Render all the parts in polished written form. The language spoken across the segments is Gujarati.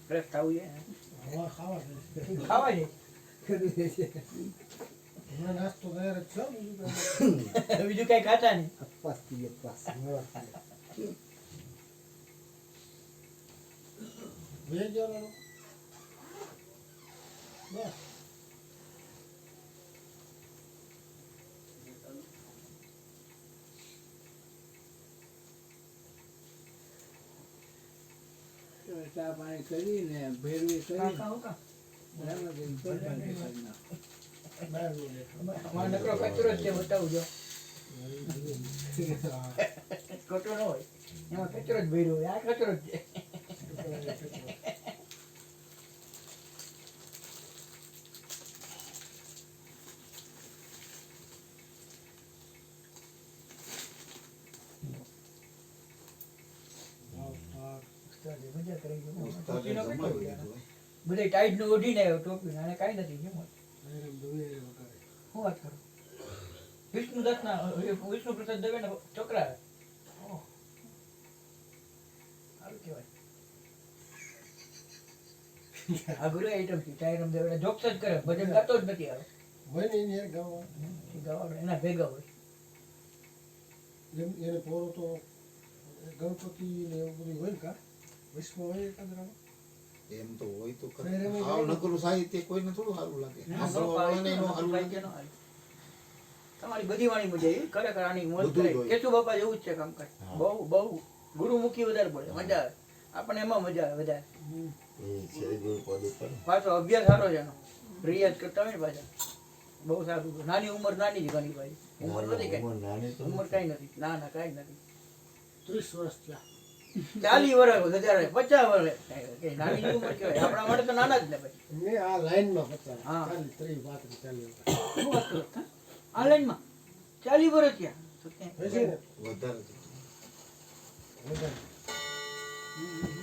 ફ્રેશ ખાવું છે હવા ખાવા ખાવા છે નાસ્તો તૈયાર જ છે બીજું કઈ ખાતા નહીં અપવાસ થી અપવાસ વેજ વાળો બસ ચા પાણી કરીને ભેરવી કરી નકરો કચરો જ છે બતાવજો ખોટો ન હોય એમાં કચરો જ ભર્યો હોય આ કચરો જ છે મજા કરી બધા ટાઈટ નું ઓઢીને આવ્યો ટોપી આને કઈ નથી શું વાત કરો વિષ્ણુ દત્ત ના વિષ્ણુ પ્રસાદ દવે ના છોકરા સારું કેવાય આ ગુરુ આઈટમ છે ચાયરમ દવે જોક્સ જ કરે ભજન ગાતો જ નથી આવે હોય ને એને ગાવા એના ભેગા હોય એને પોરો તો ગણપતિ ને એવું બધું હોય કા વિશ્વ હોય એકાદરા એમ તો હોય તો આવ નકરું સાહિત્ય કોઈને થોડું સારું લાગે સાંભળવાવાળાને નો સારું લાગે તમારી બધી વાણી મજા આવી ખરેખર આની મોજ કરે કેશુ બાપા જેવું જ છે કામકાજ બહુ બહુ ગુરુમુખી વધારે પડે મજા આવે આપણને એમાં મજા આવે વધારે પાછો અભ્યાસ સારો છે એનો રિયાઝ કરતા હોય ને પાછા બહુ સારું નાની ઉંમર નાની જ ઘણી ભાઈ ઉંમર નથી કઈ ઉંમર કઈ નથી ના ના કઈ નથી 30 વર્ષ થયા 40 વર્ષ 50 વર્ષ નાની ઉંમર કહેવાય આપણા માટે તો નાના જ ને ભાઈ મેં આ લાઈન માં પતા હા 30 35 40 શું વાત કરો આ લાઈનમાં 40 વર્ષ થયા વધારે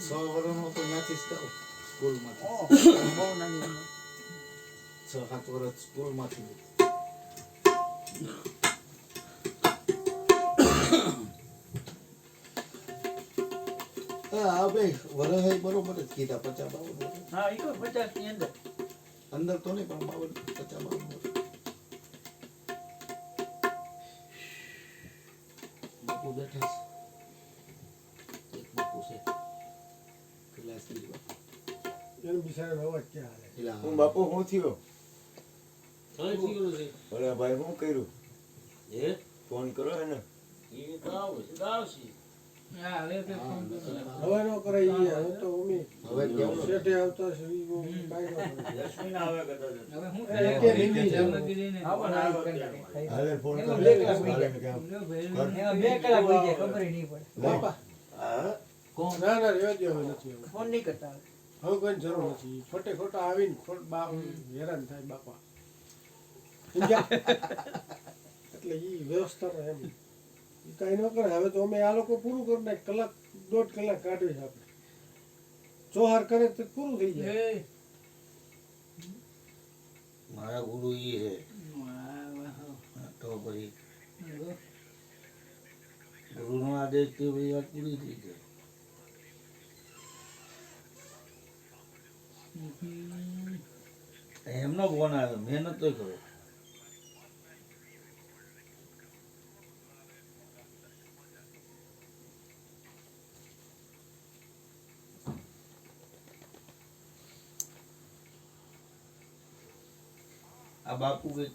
100 વર્ષનો તો ત્યાંથી જ કરો સ્કૂલમાંથી બહુ નાની ઉંમર 6-7 વર્ષ સ્કૂલમાંથી હા ભાઈ વરસ બરોબર જ કીધા 50-52 હા એ તો 50 ની અંદર અંદર તો નહીં પણ 52-50 બાપુ બેઠા છે એક બાપુ છે ક્લાસ એને બિચારા અવાજ ક્યાં હાલે હું બાપુ હું થયો અરે ભાઈ શું કર્યું ફોન કરો એને હા હવે તો ફોન હવે નો કરે ઈ હવે તો ઉમી હવે કેવું શેઠે આવતા છે ઈ કાઈ નો હવે હું કે હિન્દી હાલે ફોન એમાં કરો બે કલાક વહી જાય. એમાં 2 કલાક હોય જાય ખબર નહીં પડે બાપા હા કોણ ના ના રેવા દે હવે નથી હવે ફોન નહીં કરતા હવે કોઈ જરૂર નથી ખોટે ખોટા આવીને ખોટ બા હેરાન થાય બાપા સમજ્યા? એટલે ઈ વ્યવસ્થા નો એમ ઈ કાઈ ન કરે હવે તો અમે આ લોકો પૂરું કરી નાખ કલાક 1.5 કલાક કાઢી છે આપણે ચોહાર કરે તો પૂરું થઈ જાય એ મારા ગુરુ ઈ છે તો પછી ગુરુનો આદેશ થી ભાઈ વાત પૂરી થઈ જાય એમનો ફોન આવ્યો મહેનત તો કરો આ બાપુ કે